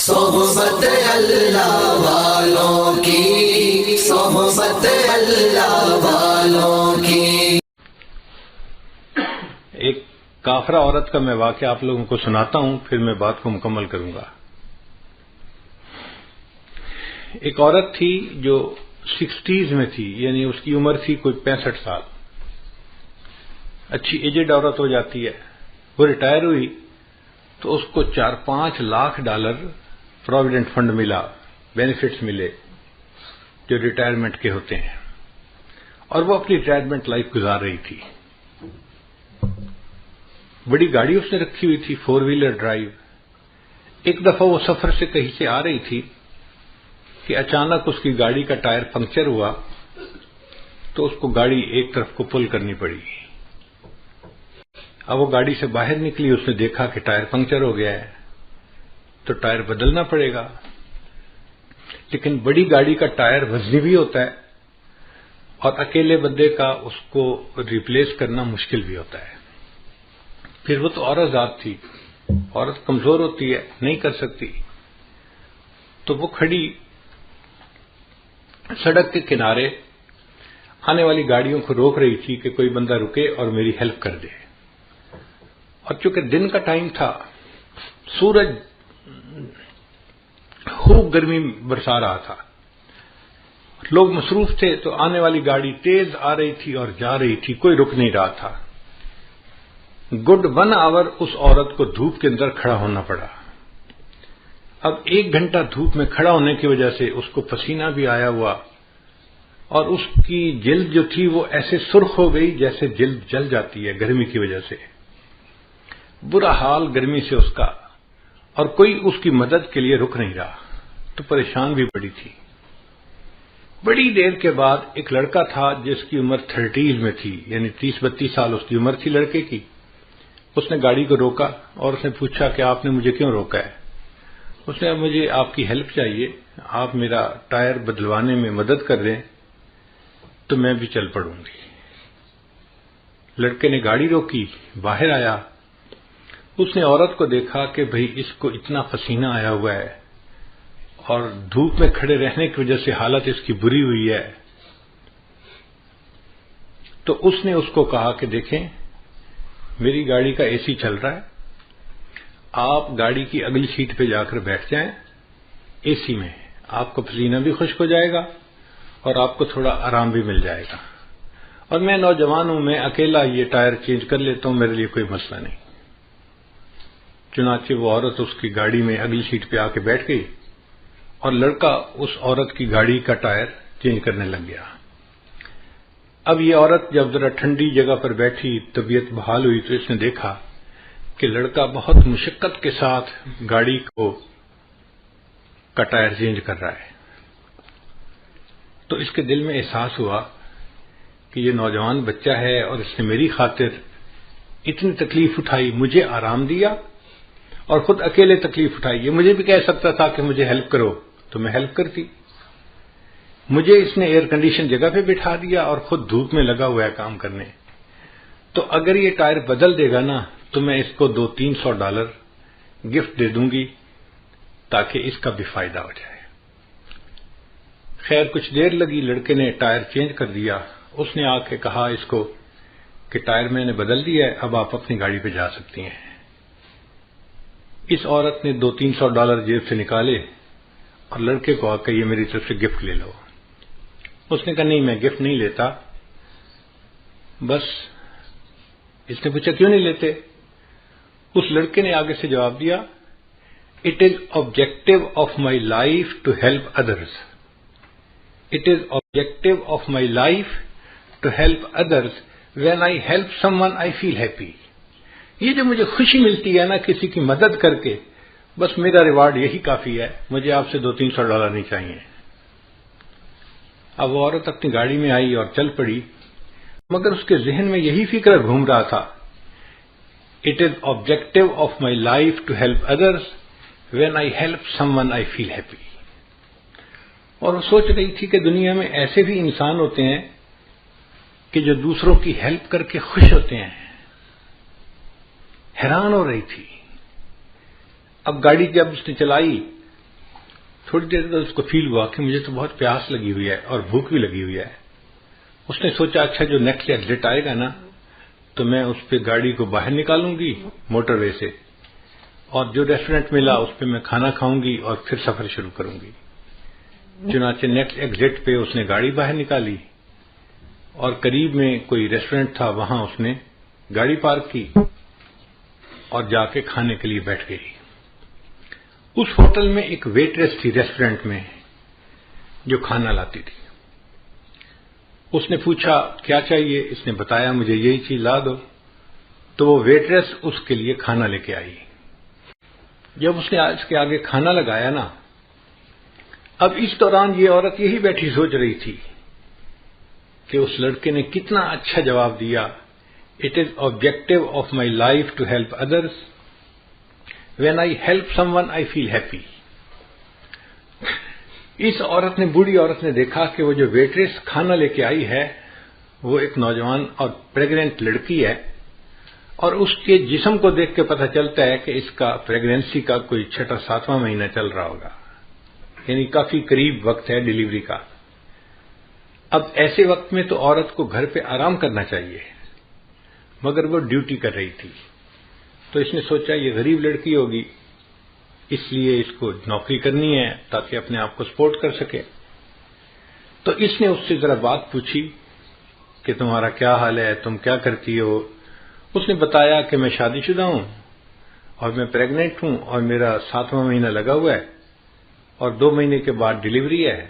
صحبت اللہ والوں کی، صحبت اللہ والوں کی۔ ایک کافرہ عورت کا میں واقعہ آپ لوگوں کو سناتا ہوں، پھر میں بات کو مکمل کروں گا۔ ایک عورت تھی جو 60s میں تھی، یعنی اس کی عمر تھی کوئی 65 سال۔ اچھی ایجڈ عورت ہو جاتی ہے۔ وہ ریٹائر ہوئی تو اس کو 4-5 لاکھ ڈالر پروویڈنٹ فنڈ ملا، بینیفٹس ملے جو ریٹائرمنٹ کے ہوتے ہیں، اور وہ اپنی ریٹائرمنٹ لائف گزار رہی تھی۔ بڑی گاڑی اس نے رکھی ہوئی تھی، 4 ویلر ڈرائیو۔ ایک دفعہ وہ سفر سے کہیں سے آ رہی تھی کہ اچانک اس کی گاڑی کا ٹائر پنکچر ہوا، تو اس کو گاڑی ایک طرف کو پل کرنی پڑی۔ اب وہ گاڑی سے باہر نکلی، اس نے دیکھا کہ ٹائر پنکچر ہو گیا ہے، تو ٹائر بدلنا پڑے گا۔ لیکن بڑی گاڑی کا ٹائر وزنی بھی ہوتا ہے، اور اکیلے بندے کا اس کو ریپلیس کرنا مشکل بھی ہوتا ہے۔ پھر وہ تو عورت ذات تھی، عورت کمزور ہوتی ہے، نہیں کر سکتی، تو وہ کھڑی سڑک کے کنارے آنے والی گاڑیوں کو روک رہی تھی کہ کوئی بندہ رکے اور میری ہیلپ کر دے۔ اور چونکہ دن کا ٹائم تھا، سورج خوب گرمی برسا رہا تھا، لوگ مصروف تھے، تو آنے والی گاڑی تیز آ رہی تھی اور جا رہی تھی، کوئی رک نہیں رہا تھا۔ گڈ 1 آور اس عورت کو دھوپ کے اندر کھڑا ہونا پڑا۔ اب 1 گھنٹہ دھوپ میں کھڑا ہونے کی وجہ سے اس کو پسینہ بھی آیا ہوا، اور اس کی جلد جو تھی وہ ایسے سرخ ہو گئی جیسے جلد جل جاتی ہے گرمی کی وجہ سے۔ برا حال گرمی سے اس کا، اور کوئی اس کی مدد کے لیے رک نہیں رہا، تو پریشان بھی بڑی تھی۔ بڑی دیر کے بعد ایک لڑکا تھا جس کی عمر 30s میں تھی، یعنی 30-32 سال اس کی عمر تھی لڑکے کی۔ اس نے گاڑی کو روکا اور اس نے پوچھا کہ آپ نے مجھے کیوں روکا ہے؟ اس نے مجھے آپ کی ہیلپ چاہیے، آپ میرا ٹائر بدلوانے میں مدد کر دیں تو میں بھی چل پڑوں گی۔ لڑکے نے گاڑی روکی، باہر آیا، اس نے عورت کو دیکھا کہ بھئی اس کو اتنا پسینہ آیا ہوا ہے اور دھوپ میں کھڑے رہنے کی وجہ سے حالت اس کی بری ہوئی ہے، تو اس نے اس کو کہا کہ دیکھیں میری گاڑی کا اے سی چل رہا ہے، آپ گاڑی کی اگلی سیٹ پہ جا کر بیٹھ جائیں اے سی میں، آپ کو پسینہ بھی خشک ہو جائے گا اور آپ کو تھوڑا آرام بھی مل جائے گا، اور میں نوجوان ہوں، میں اکیلا یہ ٹائر چینج کر لیتا ہوں، میرے لیے کوئی مسئلہ نہیں۔ چنانچہ وہ عورت اس کی گاڑی میں اگلی سیٹ پہ آ کے بیٹھ گئی، اور لڑکا اس عورت کی گاڑی کا ٹائر چینج کرنے لگ گیا۔ اب یہ عورت جب ذرا ٹھنڈی جگہ پر بیٹھی، طبیعت بحال ہوئی، تو اس نے دیکھا کہ لڑکا بہت مشقت کے ساتھ گاڑی کا ٹائر چینج کر رہا ہے۔ تو اس کے دل میں احساس ہوا کہ یہ نوجوان بچہ ہے اور اس نے میری خاطر اتنی تکلیف اٹھائی، مجھے آرام دیا اور خود اکیلے تکلیف اٹھائی۔ یہ مجھے بھی کہہ سکتا تھا کہ مجھے ہیلپ کرو تو میں ہیلپ کرتی، مجھے اس نے ایئر کنڈیشن جگہ پہ بٹھا دیا اور خود دھوپ میں لگا ہوا ہے کام کرنے۔ تو اگر یہ ٹائر بدل دے گا نا تو میں اس کو $200-300 گفٹ دے دوں گی تاکہ اس کا بھی فائدہ ہو جائے۔ خیر کچھ دیر لگی، لڑکے نے ٹائر چینج کر دیا۔ اس نے آ کے کہا اس کو کہ ٹائر میں نے بدل دیا ہے، اب آپ اپنی گاڑی پہ جا سکتی ہیں۔ اس عورت نے $200-300 جیب سے نکالے اور لڑکے کو آ کے یہ میری طرف سے گفٹ لے لو۔ اس نے کہا نہیں میں گفٹ نہیں لیتا۔ بس اس نے پوچھا کیوں نہیں لیتے؟ اس لڑکے نے آگے سے جواب دیا It is objective of my life to help others. It is objective of my life to help others. When I help someone, I feel happy. یہ جو مجھے خوشی ملتی ہے نا کسی کی مدد کر کے، بس میرا ریوارڈ یہی کافی ہے، مجھے آپ سے $200-300 نہیں چاہیے۔ اب وہ عورت اپنی گاڑی میں آئی اور چل پڑی، مگر اس کے ذہن میں یہی فکر گھوم رہا تھا It is objective of my life to help others. When I help someone, I feel happy. اور وہ سوچ رہی تھی کہ دنیا میں ایسے بھی انسان ہوتے ہیں کہ جو دوسروں کی ہیلپ کر کے خوش ہوتے ہیں۔ حیران ہو رہی تھی۔ اب گاڑی جب اس نے چلائی تھوڑی دیر بعد اس کو فیل ہوا کہ مجھے تو بہت پیاس لگی ہوئی ہے اور بھوک بھی لگی ہوئی ہے. اس نے سوچا اچھا جو نیکسٹ ایگزٹ آئے گا نا تو میں اس پہ گاڑی کو باہر نکالوں گی موٹر وے سے, اور جو ریسٹورینٹ ملا اس پہ میں کھانا کھاؤں گی اور پھر سفر شروع کروں گی. چنانچہ نیکسٹ ایگزٹ پہ اس نے گاڑی باہر نکالی اور قریب میں کوئی ریسٹورینٹ تھا, وہاں اس نے گاڑی پارک کی اور جا کے کھانے کے لیے بیٹھ گئی. اس ہوٹل میں ایک ویٹریس تھی ریسٹورینٹ میں جو کھانا لاتی تھی. اس نے پوچھا کیا چاہیے, اس نے بتایا مجھے یہی چیز لا دو. تو وہ ویٹریس اس کے لیے کھانا لے کے آئی. جب اس نے اس کے آگے کھانا لگایا نا, اب اس دوران یہ عورت یہی بیٹھی سوچ رہی تھی کہ اس لڑکے نے کتنا اچھا جواب دیا. It is objective of my life to help others. When I help someone I feel happy. اس عورت نے, بوڑھی عورت نے دیکھا کہ وہ جو ویٹریس کھانا لے کے آئی ہے وہ ایک نوجوان اور پریگننٹ لڑکی ہے, اور اس کے جسم کو دیکھ کے پتہ چلتا ہے کہ اس کا پریگنینسی کا کوئی 6واں مہینہ چل رہا ہوگا, یعنی کافی قریب وقت ہے ڈیلیوری کا. اب ایسے وقت میں تو عورت کو گھر پہ آرام کرنا چاہیے, مگر وہ ڈیوٹی کر رہی تھی. تو اس نے سوچا یہ غریب لڑکی ہوگی, اس لیے اس کو نوکری کرنی ہے تاکہ اپنے آپ کو سپورٹ کر سکے. تو اس نے اس سے ذرا بات پوچھی کہ تمہارا کیا حال ہے, تم کیا کرتی ہو. اس نے بتایا کہ میں شادی شدہ ہوں اور میں پریگننٹ ہوں اور میرا 7واں مہینہ لگا ہوا ہے اور 2 مہینے کے بعد ڈیلیوری ہے,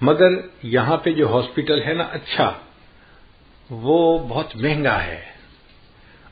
مگر یہاں پہ جو ہاسپٹل ہے نا اچھا وہ بہت مہنگا ہے,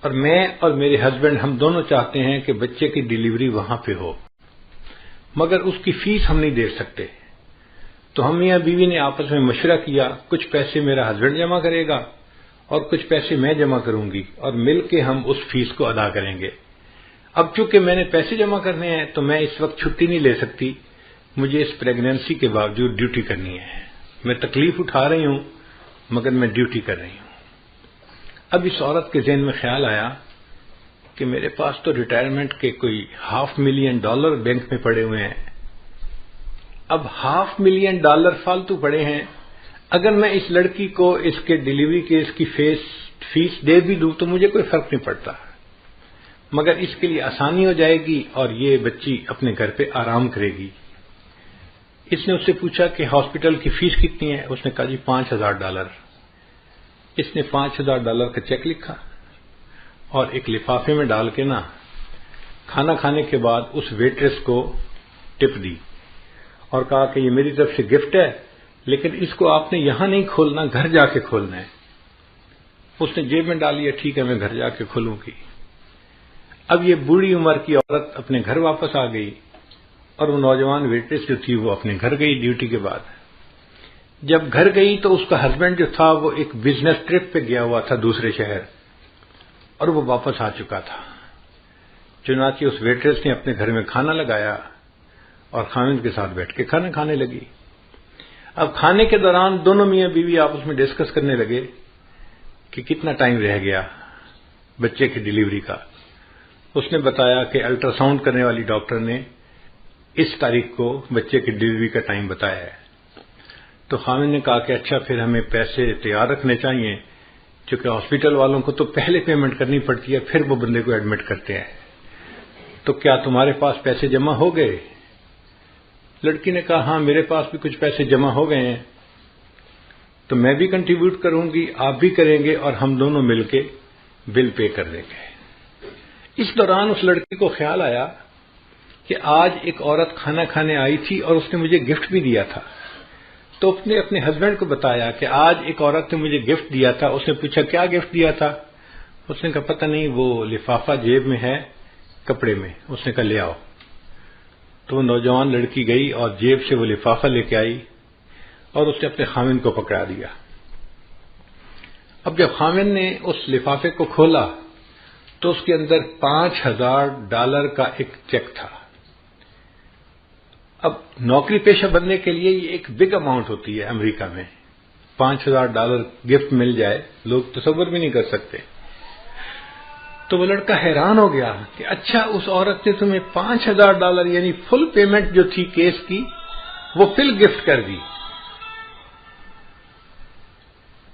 اور میں اور میرے ہسبینڈ ہم دونوں چاہتے ہیں کہ بچے کی ڈیلیوری وہاں پہ ہو, مگر اس کی فیس ہم نہیں دے سکتے. تو ہم میاں بیوی نے آپس میں مشورہ کیا, کچھ پیسے میرا ہسبینڈ جمع کرے گا اور کچھ پیسے میں جمع کروں گی, اور مل کے ہم اس فیس کو ادا کریں گے. اب چونکہ میں نے پیسے جمع کرنے ہیں تو میں اس وقت چھٹی نہیں لے سکتی, مجھے اس پریگنینسی کے باوجود ڈیوٹی کرنی ہے. میں تکلیف اٹھا رہی ہوں مگر میں ڈیوٹی کر رہی ہوں. اب اس عورت کے ذہن میں خیال آیا کہ میرے پاس تو ریٹائرمنٹ کے کوئی $500,000 بینک میں پڑے ہوئے ہیں. اب $500,000 فالتو پڑے ہیں, اگر میں اس لڑکی کو اس کے ڈیلیوری کے اس کی فیس دے بھی دوں تو مجھے کوئی فرق نہیں پڑتا, مگر اس کے لیے آسانی ہو جائے گی اور یہ بچی اپنے گھر پہ آرام کرے گی. اس نے اس سے پوچھا کہ ہاسپٹل کی فیس کتنی ہے. اس نے کہا جی $5,000. اس نے $5,000 کا چیک لکھا اور ایک لفافے میں ڈال کے نا کھانا کھانے کے بعد اس ویٹریس کو ٹپ دی اور کہا کہ یہ میری طرف سے گفٹ ہے, لیکن اس کو آپ نے یہاں نہیں کھولنا, گھر جا کے کھولنا ہے. اس نے جیب میں ڈالی, ٹھیک ہے میں گھر جا کے کھولوں گی. اب یہ بوڑھی عمر کی عورت اپنے گھر واپس آ گئی اور وہ نوجوان ویٹریس جو تھی وہ اپنے گھر گئی ڈیوٹی کے بعد. جب گھر گئی تو اس کا ہسبینڈ جو تھا وہ ایک بزنس ٹرپ پہ گیا ہوا تھا دوسرے شہر, اور وہ واپس آ چکا تھا. چنانچہ اس ویٹریس نے اپنے گھر میں کھانا لگایا اور خاوند کے ساتھ بیٹھ کے کھانا کھانے لگی. اب کھانے کے دوران دونوں میاں بیوی آپس میں ڈسکس کرنے لگے کہ کتنا ٹائم رہ گیا بچے کی ڈیلیوری کا. اس نے بتایا کہ الٹرا ساؤنڈ کرنے والی ڈاکٹر نے اس تاریخ کو بچے کی ڈیلیوری کا ٹائم بتایا ہے. تو خاوند نے کہا کہ اچھا پھر ہمیں پیسے تیار رکھنے چاہیے, چونکہ ہاسپٹل والوں کو تو پہلے پیمنٹ کرنی پڑتی ہے پھر وہ بندے کو ایڈمٹ کرتے ہیں. تو کیا تمہارے پاس پیسے جمع ہو گئے؟ لڑکی نے کہا ہاں میرے پاس بھی کچھ پیسے جمع ہو گئے ہیں, تو میں بھی کنٹریبیوٹ کروں گی, آپ بھی کریں گے, اور ہم دونوں مل کے بل پے کر دیں گے. اس دوران اس لڑکی کو خیال آیا کہ آج ایک عورت کھانا کھانے آئی تھی اور اس نے مجھے گفٹ بھی دیا تھا. تو اس نے اپنے ہسبینڈ کو بتایا کہ آج ایک عورت نے مجھے گفٹ دیا تھا. اس نے پوچھا کیا گفٹ دیا تھا؟ اس نے کہا پتہ نہیں, وہ لفافہ جیب میں ہے کپڑے میں. اس نے کہا لے آؤ. تو وہ نوجوان لڑکی گئی اور جیب سے وہ لفافہ لے کے آئی اور اس نے اپنے خاوند کو پکڑا دیا. اب جب خاوند نے اس لفافے کو کھولا تو اس کے اندر $5,000 کا ایک چیک تھا. اب نوکری پیشہ بننے کے لیے یہ ایک بگ اماؤنٹ ہوتی ہے امریکہ میں. $5,000 گفٹ مل جائے, لوگ تصور بھی نہیں کر سکتے. تو وہ لڑکا حیران ہو گیا کہ اچھا اس عورت نے تمہیں $5,000 یعنی فل پیمنٹ جو تھی کیس کی وہ پھر گفٹ کر دی.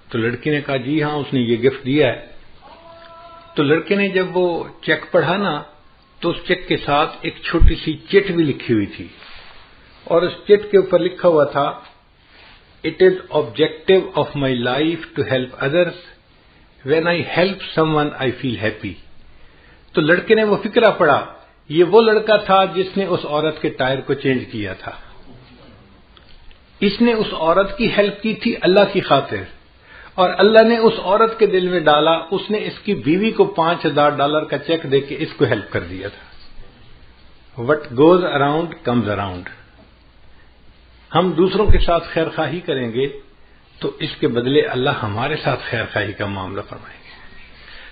تو لڑکی نے کہا جی ہاں اس نے یہ گفٹ دیا ہے. تو لڑکے نے جب وہ چیک پڑھا نا تو اس چیک کے ساتھ ایک چھوٹی سی چٹ بھی لکھی ہوئی تھی اور اس چٹ کے اوپر لکھا ہوا تھا it is objective of my life to help others when I help someone I feel happy. تو لڑکے نے وہ فقرہ پڑھا, یہ وہ لڑکا تھا جس نے اس عورت کے ٹائر کو چینج کیا تھا. اس نے اس عورت کی ہیلپ کی تھی اللہ کی خاطر, اور اللہ نے اس عورت کے دل میں ڈالا, اس نے اس کی بیوی کو $5,000 کا چیک دے کے اس کو ہیلپ کر دیا تھا. What goes around comes around. ہم دوسروں کے ساتھ خیر خواہی کریں گے تو اس کے بدلے اللہ ہمارے ساتھ خیر خواہی کا معاملہ فرمائیں گے.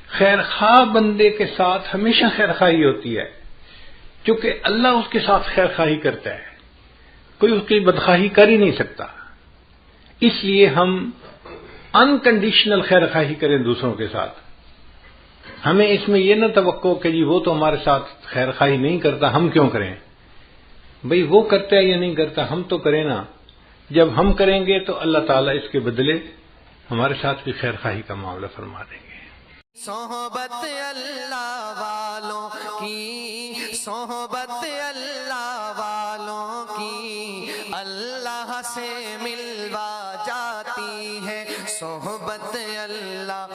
خیر خواہ بندے کے ساتھ ہمیشہ خیر خواہی ہوتی ہے, کیونکہ اللہ اس کے ساتھ خیر خواہی کرتا ہے, کوئی اس کی بدخواہی کر ہی نہیں سکتا. اس لیے ہم انکنڈیشنل خیر خواہی کریں دوسروں کے ساتھ. ہمیں اس میں یہ نہ توقع کہ جی وہ تو ہمارے ساتھ خیر خواہی نہیں کرتا, ہم کیوں کریں. بھئی وہ کرتا ہے یا نہیں کرتا, ہم تو کریں نا. جب ہم کریں گے تو اللہ تعالیٰ اس کے بدلے ہمارے ساتھ بھی خیر خواہی کا معاملہ فرما دیں گے. صحبت اللہ والوں کی, صحبت اللہ والوں کی اللہ سے ملوا جاتی ہے. صحبت اللہ